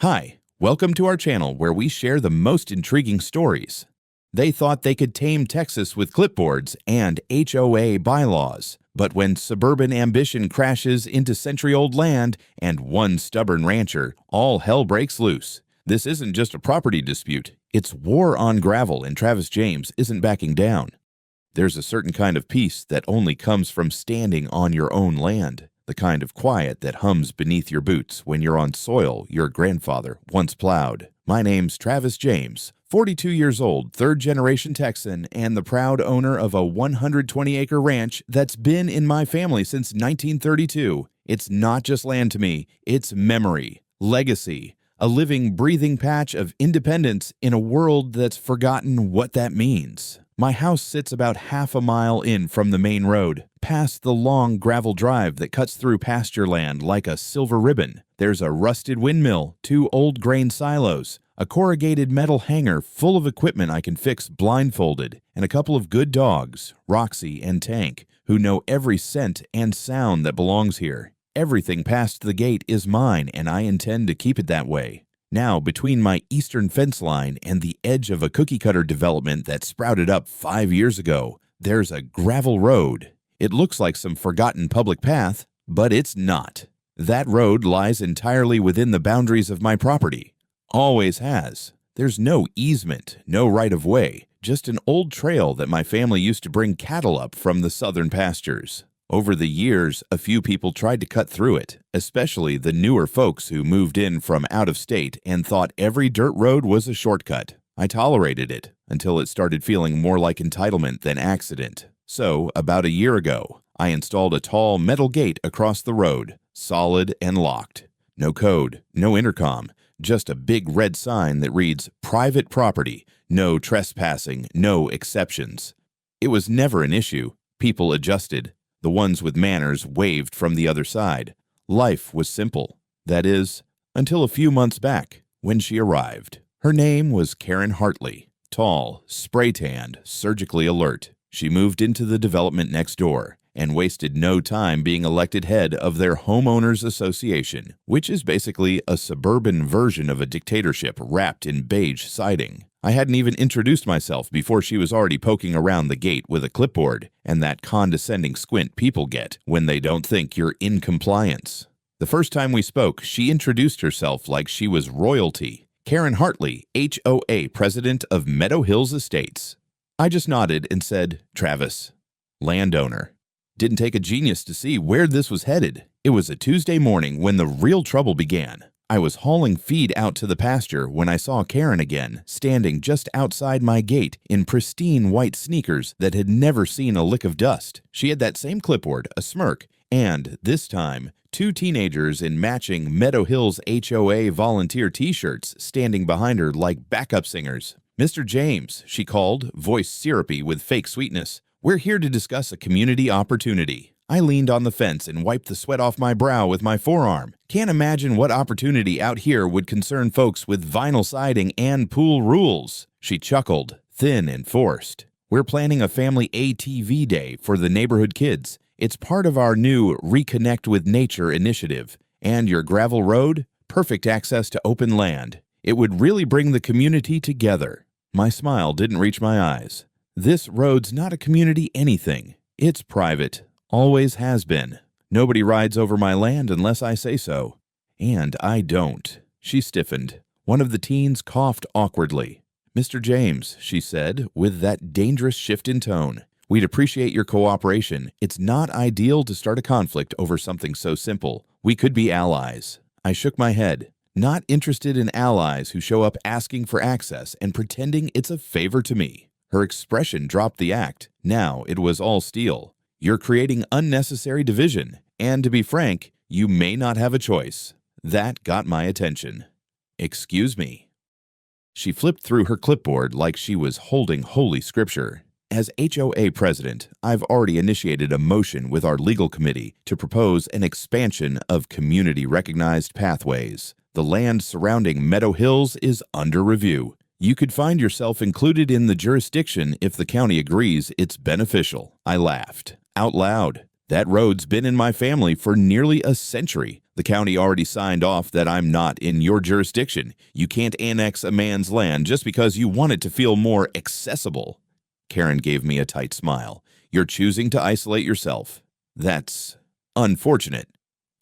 Hi, welcome to our channel where we share the most intriguing stories. They thought they could tame Texas with clipboards and HOA bylaws, but when suburban ambition crashes into century-old land and one stubborn rancher, all hell breaks loose. This isn't just a property dispute, it's war on gravel, and Travis James isn't backing down. There's a certain kind of peace that only comes from standing on your own land. The kind of quiet that hums beneath your boots when you're on soil your grandfather once plowed. My name's Travis James, 42 years old, third-generation Texan, and the proud owner of a 120-acre ranch that's been in my family since 1932. It's not just land to me, it's memory, legacy, a living, breathing patch of independence in a world that's forgotten what that means. My house sits about half a mile in from the main road, past the long gravel drive that cuts through pasture land like a silver ribbon. There's a rusted windmill, 2 old grain silos, a corrugated metal hangar full of equipment I can fix blindfolded, and a couple of good dogs, Roxy and Tank, who know every scent and sound that belongs here. Everything past the gate is mine, and I intend to keep it that way. Now, between my eastern fence line and the edge of a cookie-cutter development that sprouted up 5 years ago, there's a gravel road. It looks like some forgotten public path, but it's not. That road lies entirely within the boundaries of my property. Always has. There's no easement, no right-of-way, just an old trail that my family used to bring cattle up from the southern pastures. Over the years, a few people tried to cut through it, especially the newer folks who moved in from out of state and thought every dirt road was a shortcut. I tolerated it until it started feeling more like entitlement than accident. So, about a year ago, I installed a tall metal gate across the road, solid and locked. No code, no intercom, just a big red sign that reads, "Private property, no trespassing, no exceptions." It was never an issue. People adjusted. The ones with manners waved from the other side. Life was simple. That is, until a few months back, when she arrived. Her name was Karen Hartley. Tall, spray-tanned, surgically alert. She moved into the development next door and wasted no time being elected head of their homeowners association, which is basically a suburban version of a dictatorship wrapped in beige siding. I hadn't even introduced myself before she was already poking around the gate with a clipboard and that condescending squint people get when they don't think you're in compliance. The first time we spoke, she introduced herself like she was royalty. Karen Hartley, HOA president of Meadow Hills Estates. I just nodded and said, "Travis, landowner." Didn't take a genius to see where this was headed. It was a Tuesday morning when the real trouble began. I was hauling feed out to the pasture when I saw Karen again, standing just outside my gate in pristine white sneakers that had never seen a lick of dust. She had that same clipboard, a smirk, and, this time, 2 teenagers in matching Meadow Hills HOA volunteer t-shirts standing behind her like backup singers. "Mr. James," she called, voice syrupy with fake sweetness. "We're here to discuss a community opportunity." I leaned on the fence and wiped the sweat off my brow with my forearm. Can't imagine what opportunity out here would concern folks with vinyl siding and pool rules. She chuckled, thin and forced. "We're planning a family ATV day for the neighborhood kids. It's part of our new Reconnect with Nature initiative. And your gravel road? Perfect access to open land. It would really bring the community together." My smile didn't reach my eyes. This road's not a community anything. It's private. Always has been. Nobody rides over my land unless I say so. And I don't. She stiffened. One of the teens coughed awkwardly. "Mr. James," she said, with that dangerous shift in tone, "we'd appreciate your cooperation. It's not ideal to start a conflict over something so simple. We could be allies." I shook my head. Not interested in allies who show up asking for access and pretending it's a favor to me. Her expression dropped the act. Now it was all steel. "You're creating unnecessary division, and to be frank, you may not have a choice." That got my attention. "Excuse me." She flipped through her clipboard like she was holding holy scripture. "As HOA president, I've already initiated a motion with our legal committee to propose an expansion of community-recognized pathways. The land surrounding Meadow Hills is under review. You could find yourself included in the jurisdiction if the county agrees it's beneficial." I laughed. Out loud. That road's been in my family for nearly a century. The county already signed off that I'm not in your jurisdiction. You can't annex a man's land just because you want it to feel more accessible." Karen gave me a tight smile. "You're choosing to isolate yourself. That's unfortunate."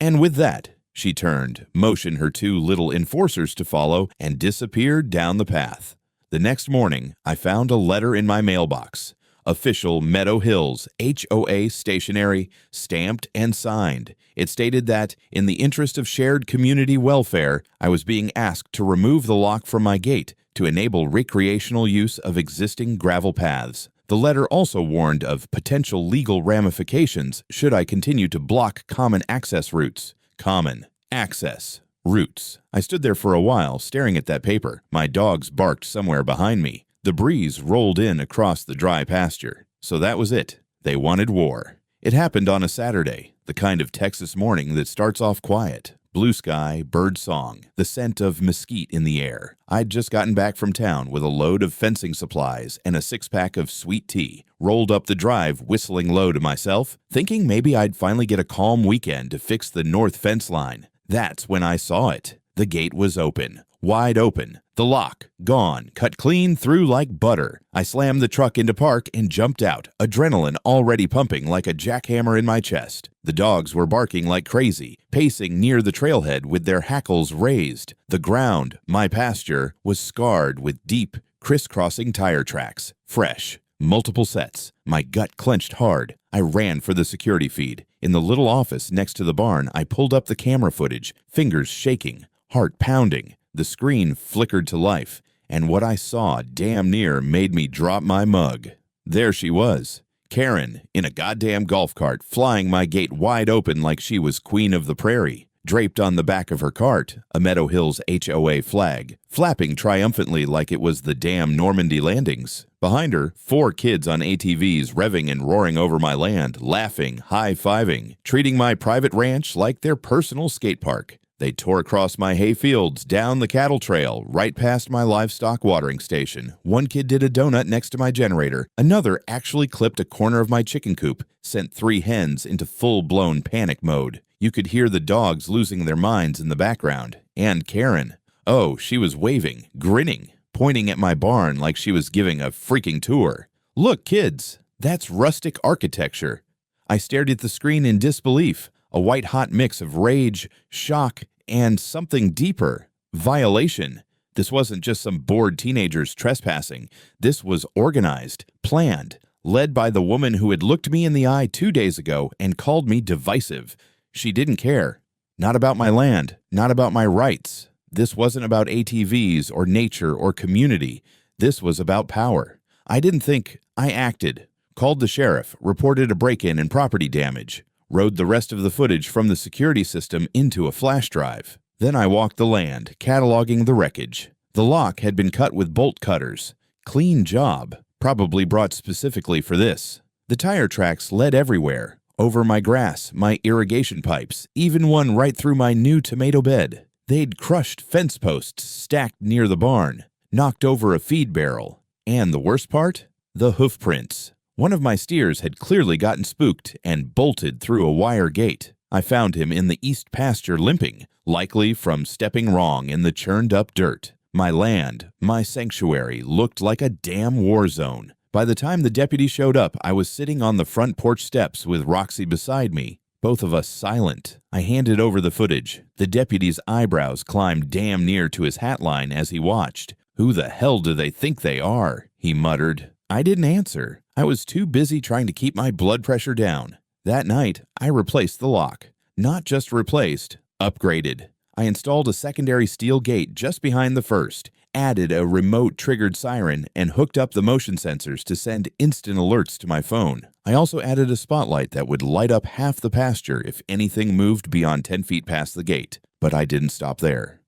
And with that, she turned, motioned her two little enforcers to follow, and disappeared down the path. The next morning, I found a letter in my mailbox. Official Meadow Hills HOA stationery, stamped and signed. It stated that, in the interest of shared community welfare, I was being asked to remove the lock from my gate to enable recreational use of existing gravel paths. The letter also warned of potential legal ramifications should I continue to block common access routes. Common access routes. I stood there for a while, staring at that paper. My dogs barked somewhere behind me. The breeze rolled in across the dry pasture. So that was it. They wanted war. It happened on a Saturday, the kind of Texas morning that starts off quiet. Blue sky, bird song, the scent of mesquite in the air. I'd just gotten back from town with a load of fencing supplies and a six-pack of sweet tea, rolled up the drive whistling low to myself, thinking maybe I'd finally get a calm weekend to fix the north fence line. That's when I saw it. The gate was open. Wide open. The lock gone, cut clean through like butter. I slammed the truck into park and jumped out, adrenaline already pumping like a jackhammer in my chest. The dogs were barking like crazy, pacing near the trailhead with their hackles raised. The ground, my pasture, was scarred with deep, crisscrossing tire tracks. Fresh. Multiple sets. My gut clenched hard. I ran for the security feed. In the little office next to the barn, I pulled up the camera footage, fingers shaking, heart pounding. The screen flickered to life, and what I saw damn near made me drop my mug. There she was, Karen, in a goddamn golf cart, flying my gate wide open like she was queen of the prairie. Draped on the back of her cart, a Meadow Hills HOA flag, flapping triumphantly like it was the damn Normandy landings. Behind her, 4 kids on ATVs revving and roaring over my land, laughing, high-fiving, treating my private ranch like their personal skate park. They tore across my hay fields, down the cattle trail, right past my livestock watering station. One kid did a donut next to my generator. Another actually clipped a corner of my chicken coop, sent 3 hens into full-blown panic mode. You could hear the dogs losing their minds in the background. And Karen. Oh, she was waving, grinning, pointing at my barn like she was giving a freaking tour. "Look, kids, that's rustic architecture." I stared at the screen in disbelief. A white-hot mix of rage, shock, and something deeper. Violation. This wasn't just some bored teenagers trespassing. This was organized, planned, led by the woman who had looked me in the eye 2 days ago and called me divisive. She didn't care. Not about my land, not about my rights. This wasn't about ATVs or nature or community. This was about power. I didn't think. I acted. Called the sheriff, reported a break-in and property damage. Rode the rest of the footage from the security system into a flash drive. Then I walked the land, cataloging the wreckage. The lock had been cut with bolt cutters. Clean job, probably brought specifically for this. The tire tracks led everywhere, over my grass, my irrigation pipes, even one right through my new tomato bed. They'd crushed fence posts stacked near the barn, knocked over a feed barrel. And the worst part? The hoof prints. One of my steers had clearly gotten spooked and bolted through a wire gate. I found him in the east pasture limping, likely from stepping wrong in the churned-up dirt. My land, my sanctuary, looked like a damn war zone. By the time the deputy showed up, I was sitting on the front porch steps with Roxy beside me, both of us silent. I handed over the footage. The deputy's eyebrows climbed damn near to his hat line as he watched. "Who the hell do they think they are?" he muttered. I didn't answer. I was too busy trying to keep my blood pressure down. That night, I replaced the lock. Not just replaced, upgraded. I installed a secondary steel gate just behind the first, added a remote-triggered siren, and hooked up the motion sensors to send instant alerts to my phone. I also added a spotlight that would light up half the pasture if anything moved beyond 10 feet past the gate. But I didn't stop there.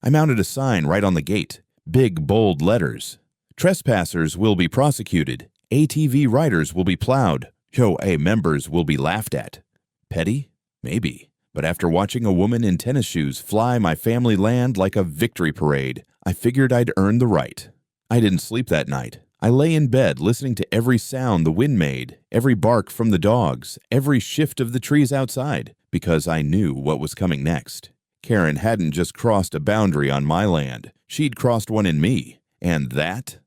I mounted a sign right on the gate, big, bold letters. Trespassers will be prosecuted. ATV riders will be plowed. HOA members will be laughed at. Petty? Maybe. But after watching a woman in tennis shoes fly my family land like a victory parade, I figured I'd earned the right. I didn't sleep that night. I lay in bed listening to every sound the wind made, every bark from the dogs, every shift of the trees outside, because I knew what was coming next. Karen hadn't just crossed a boundary on my land. She'd crossed one in me. And that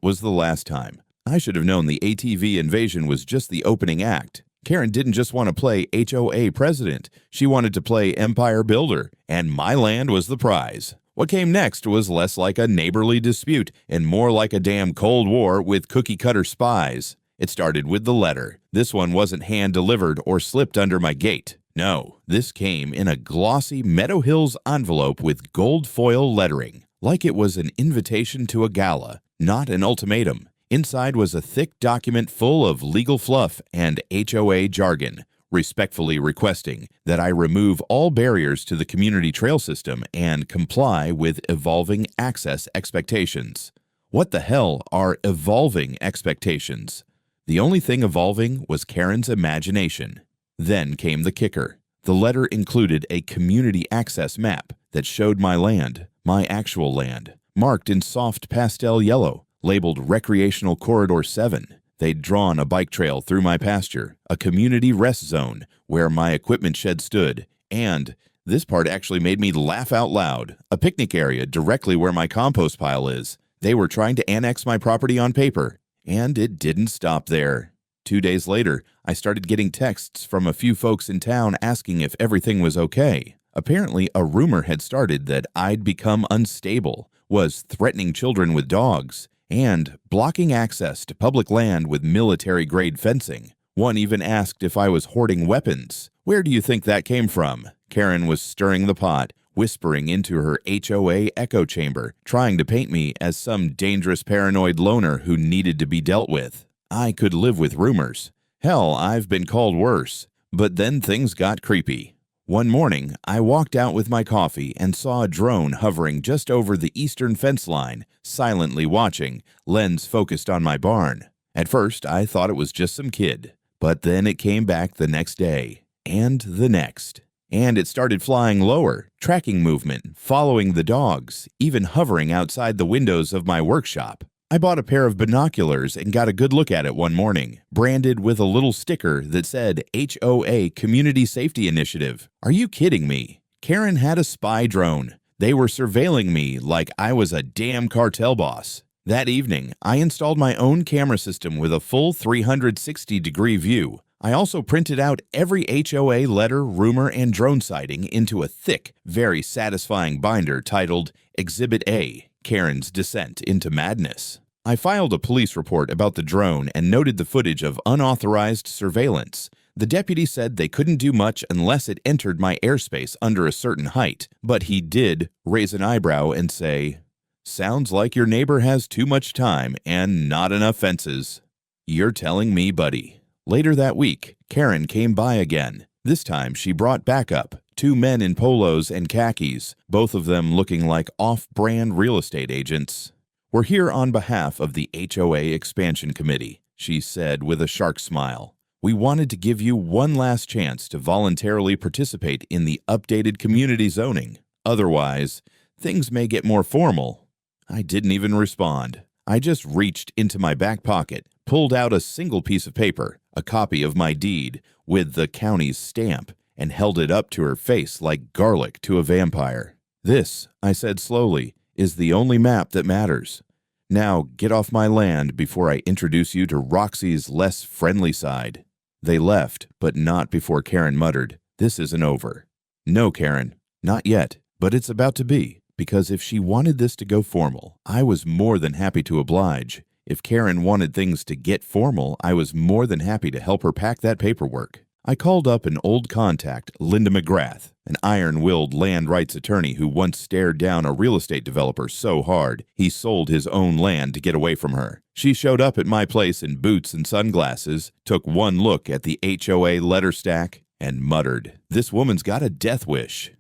was the last time. I should have known the ATV invasion was just the opening act. Karen didn't just want to play HOA president. She wanted to play empire builder, and my land was the prize. What came next was less like a neighborly dispute and more like a damn Cold War with cookie-cutter spies. It started with the letter. This one wasn't hand-delivered or slipped under my gate. No, this came in a glossy Meadow Hills envelope with gold foil lettering, like it was an invitation to a gala, not an ultimatum. Inside was a thick document full of legal fluff and HOA jargon, respectfully requesting that I remove all barriers to the community trail system and comply with evolving access expectations. What the hell are evolving expectations? The only thing evolving was Karen's imagination. Then came the kicker. The letter included a community access map that showed my land, my actual land, marked in soft pastel yellow, labeled Recreational Corridor 7. They'd drawn a bike trail through my pasture, a community rest zone where my equipment shed stood, and, this part actually made me laugh out loud, a picnic area directly where my compost pile is. They were trying to annex my property on paper, and it didn't stop there. 2 days later, I started getting texts from a few folks in town asking if everything was okay. Apparently, a rumor had started that I'd become unstable, was threatening children with dogs, and blocking access to public land with military-grade fencing. One even asked if I was hoarding weapons. Where do you think that came from? Karen was stirring the pot, whispering into her HOA echo chamber, trying to paint me as some dangerous paranoid loner who needed to be dealt with. I could live with rumors. Hell, I've been called worse. But then things got creepy. One morning, I walked out with my coffee and saw a drone hovering just over the eastern fence line, silently watching, lens focused on my barn. At first, I thought it was just some kid, but then it came back the next day, and the next. And it started flying lower, tracking movement, following the dogs, even hovering outside the windows of my workshop. I bought a pair of binoculars and got a good look at it one morning, branded with a little sticker that said HOA Community Safety Initiative. Are you kidding me? Karen had a spy drone. They were surveilling me like I was a damn cartel boss. That evening, I installed my own camera system with a full 360-degree view. I also printed out every HOA letter, rumor, and drone sighting into a thick, very satisfying binder titled Exhibit A, Karen's Descent into Madness. I filed a police report about the drone and noted the footage of unauthorized surveillance. The deputy said they couldn't do much unless it entered my airspace under a certain height, but he did raise an eyebrow and say, "Sounds like your neighbor has too much time and not enough fences." You're telling me, buddy. Later that week, Karen came by again. This time, she brought backup, 2 men in polos and khakis, both of them looking like off-brand real estate agents. "We're here on behalf of the HOA Expansion Committee," she said with a shark smile. "We wanted to give you one last chance to voluntarily participate in the updated community zoning. Otherwise, things may get more formal." I didn't even respond. I just reached into my back pocket, pulled out a single piece of paper, a copy of my deed with the county's stamp, and held it up to her face like garlic to a vampire. "This," I said slowly, "is the only map that matters. Now get off my land before I introduce you to Roxy's less friendly side." They left, but not before Karen muttered, "This isn't over." "No, Karen, not yet, but it's about to be, because if she wanted this to go formal, I was more than happy to oblige. If Karen wanted things to get formal, I was more than happy to help her pack that paperwork." I called up an old contact, Linda McGrath, an iron-willed land rights attorney who once stared down a real estate developer so hard he sold his own land to get away from her. She showed up at my place in boots and sunglasses, took one look at the HOA letter stack, and muttered, "This woman's got a death wish."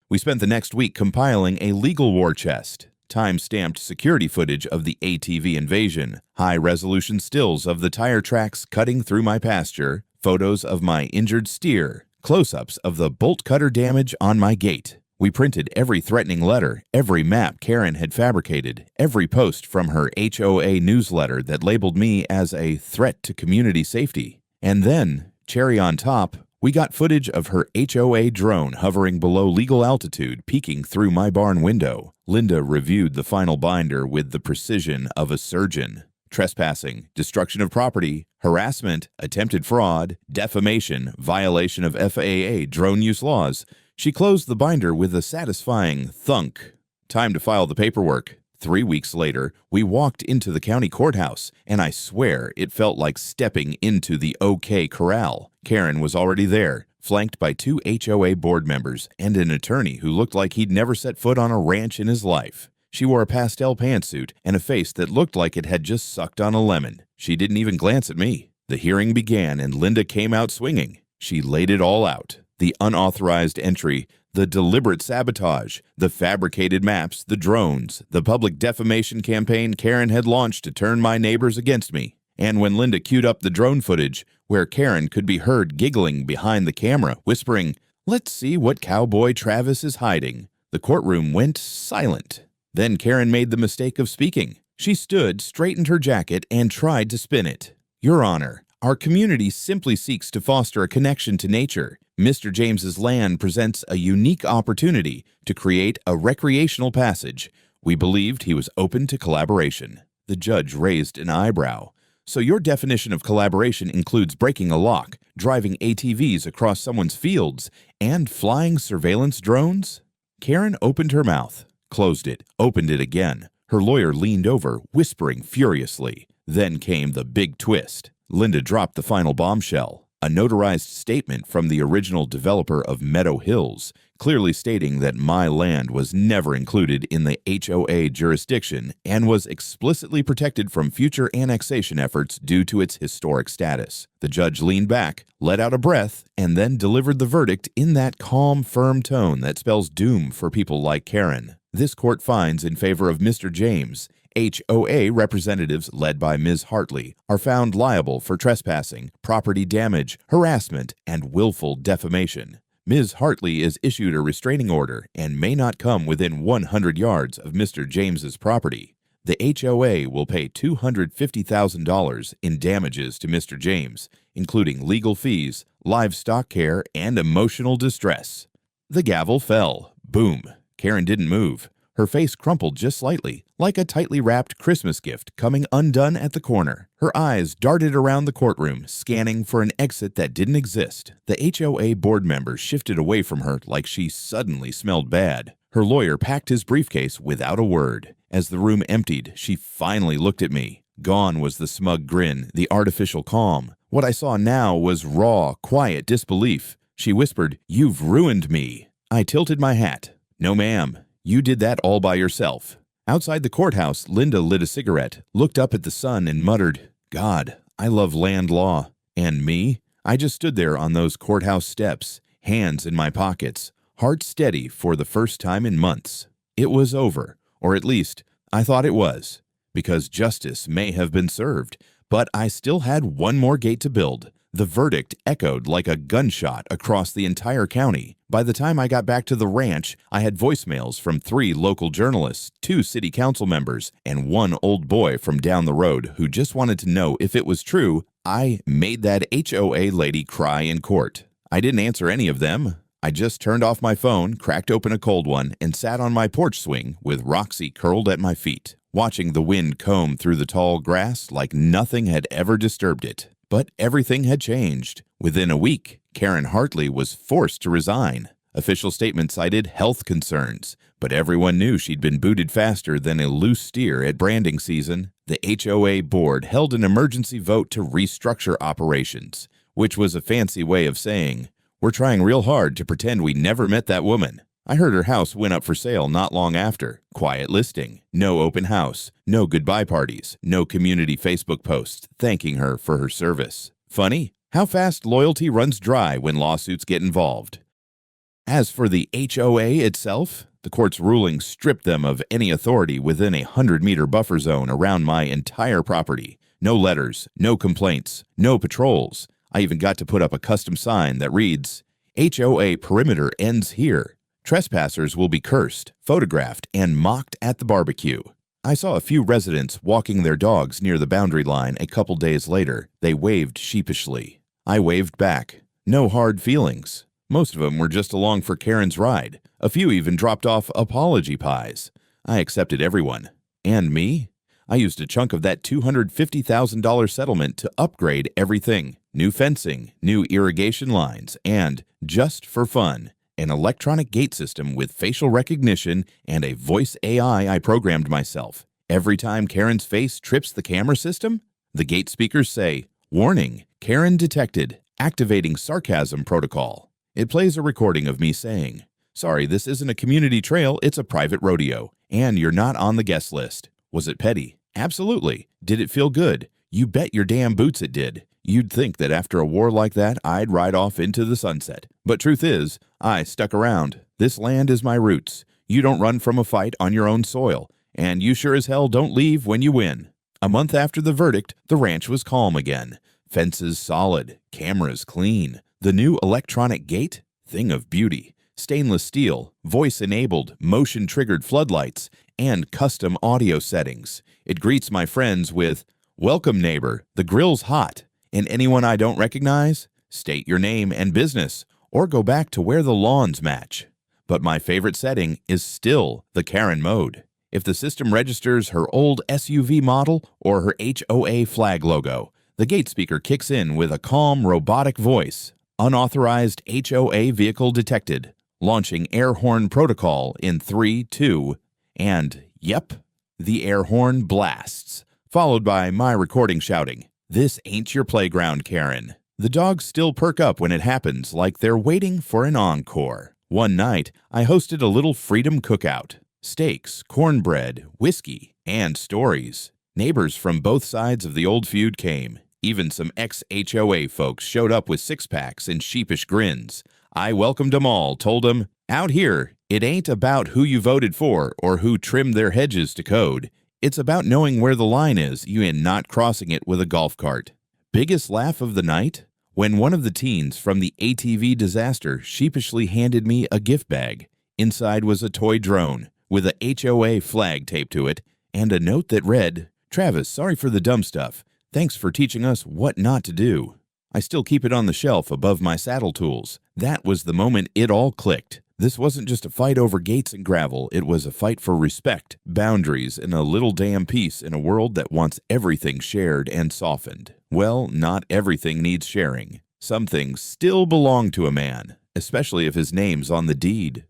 We spent the next week compiling a legal war chest, time-stamped security footage of the ATV invasion, high-resolution stills of the tire tracks cutting through my pasture, photos of my injured steer, close-ups of the bolt cutter damage on my gate. We printed every threatening letter, every map Karen had fabricated, every post from her HOA newsletter that labeled me as a threat to community safety. And then, cherry on top, we got footage of her HOA drone hovering below legal altitude, peeking through my barn window. Linda reviewed the final binder with the precision of a surgeon. Trespassing, destruction of property, harassment, attempted fraud, defamation, violation of FAA drone use laws. She closed the binder with a satisfying thunk. Time to file the paperwork. 3 weeks later, we walked into the county courthouse, and I swear it felt like stepping into the OK Corral. Karen was already there, flanked by 2 HOA board members and an attorney who looked like he'd never set foot on a ranch in his life. She wore a pastel pantsuit and a face that looked like it had just sucked on a lemon. She didn't even glance at me. The hearing began, and Linda came out swinging. She laid it all out. The unauthorized entry, the deliberate sabotage, the fabricated maps, the drones, the public defamation campaign Karen had launched to turn my neighbors against me. And when Linda queued up the drone footage, where Karen could be heard giggling behind the camera, whispering, "Let's see what cowboy Travis is hiding," the courtroom went silent. Then Karen made the mistake of speaking. She stood, straightened her jacket, and tried to spin it. "Your Honor, our community simply seeks to foster a connection to nature. Mr. James's land presents a unique opportunity to create a recreational passage. We believed he was open to collaboration." The judge raised an eyebrow. "So your definition of collaboration includes breaking a lock, driving ATVs across someone's fields, and flying surveillance drones?" Karen opened her mouth, closed it, opened it again. Her lawyer leaned over, whispering furiously. Then came the big twist. Linda dropped the final bombshell, a notarized statement from the original developer of Meadow Hills, clearly stating that my land was never included in the HOA jurisdiction and was explicitly protected from future annexation efforts due to its historic status. The judge leaned back, let out a breath, and then delivered the verdict in that calm, firm tone that spells doom for people like Karen. This court finds in favor of Mr. James. HOA representatives, led by Ms. Hartley, are found liable for trespassing, property damage, harassment, and willful defamation. Ms. Hartley is issued a restraining order and may not come within 100 yards of Mr. James's property. The HOA will pay $250,000 in damages to Mr. James, including legal fees, livestock care, and emotional distress. The gavel fell. Boom. Karen didn't move. Her face crumpled just slightly, like a tightly wrapped Christmas gift coming undone at the corner. Her eyes darted around the courtroom, scanning for an exit that didn't exist. The HOA board members shifted away from her like she suddenly smelled bad. Her lawyer packed his briefcase without a word. As the room emptied, she finally looked at me. Gone was the smug grin, the artificial calm. What I saw now was raw, quiet disbelief. She whispered, "You've ruined me." I tilted my hat. "No, ma'am. You did that all by yourself." Outside the courthouse, Linda lit a cigarette, looked up at the sun, and muttered, "God, I love land law." And me? I just stood there on those courthouse steps, hands in my pockets, heart steady for the first time in months. It was over, or at least, I thought it was, because justice may have been served, but I still had one more gate to build. The verdict echoed like a gunshot across the entire county. By the time I got back to the ranch, I had voicemails from 3 local journalists, 2 city council members, and 1 old boy from down the road who just wanted to know if it was true I made that HOA lady cry in court. I didn't answer any of them. I just turned off my phone, cracked open a cold one, and sat on my porch swing with Roxy curled at my feet, watching the wind comb through the tall grass like nothing had ever disturbed it. But everything had changed. Within a week, Karen Hartley was forced to resign. Official statement cited health concerns, but everyone knew she'd been booted faster than a loose steer at branding season. The HOA board held an emergency vote to restructure operations, which was a fancy way of saying, "We're trying real hard to pretend we never met that woman." I heard her house went up for sale not long after. Quiet listing. No open house. No goodbye parties. No community Facebook posts thanking her for her service. Funny how fast loyalty runs dry when lawsuits get involved. As for the HOA itself, the court's ruling stripped them of any authority within a 100-meter buffer zone around my entire property. No letters, no complaints, no patrols. I even got to put up a custom sign that reads, "HOA perimeter ends here. Trespassers will be cursed, photographed, and mocked at the barbecue. I saw a few residents walking their dogs near the boundary line a couple days later. They waved sheepishly. I waved back. No hard feelings. Most of them were just along for Karen's ride. A few even dropped off apology pies. I accepted everyone. And me? I used a chunk of that $250,000 settlement to upgrade everything. New fencing, new irrigation lines, and, just for fun, an electronic gate system with facial recognition and a voice AI I programmed myself. Every time Karen's face trips the camera system, the gate speakers say, "Warning, Karen detected, activating sarcasm protocol." It plays a recording of me saying, "Sorry, this isn't a community trail, it's a private rodeo, and you're not on the guest list." Was it petty? Absolutely. Did it feel good? You bet your damn boots it did. You'd think that after a war like that, I'd ride off into the sunset. But truth is, I stuck around. This land is my roots. You don't run from a fight on your own soil, and you sure as hell don't leave when you win. A month after the verdict, the ranch was calm again. Fences solid, cameras clean. The new electronic gate? Thing of beauty. Stainless steel, voice-enabled, motion-triggered floodlights, and custom audio settings. It greets my friends with, "Welcome, neighbor, the grill's hot." And anyone I don't recognize, state your name and business, or go back to where the lawns match. But my favorite setting is still the Karen mode. If the system registers her old SUV model or her HOA flag logo, the gate speaker kicks in with a calm, robotic voice. Unauthorized HOA vehicle detected. Launching air horn protocol in 3, 2, and yep, the air horn blasts, followed by my recording shouting, "This ain't your playground, Karen." The dogs still perk up when it happens, like they're waiting for an encore. One night, I hosted a little freedom cookout. Steaks, cornbread, whiskey, and stories. Neighbors from both sides of the old feud came. Even some ex-HOA folks showed up with six-packs and sheepish grins. I welcomed them all, told them, "Out here, it ain't about who you voted for or who trimmed their hedges to code. It's about knowing where the line is and not crossing it with a golf cart." Biggest laugh of the night? When one of the teens from the ATV disaster sheepishly handed me a gift bag. Inside was a toy drone with a HOA flag taped to it and a note that read, "Travis, sorry for the dumb stuff. Thanks for teaching us what not to do." I still keep it on the shelf above my saddle tools. That was the moment it all clicked. This wasn't just a fight over gates and gravel. It was a fight for respect, boundaries, and a little damn peace in a world that wants everything shared and softened. Well, not everything needs sharing. Some things still belong to a man, especially if his name's on the deed.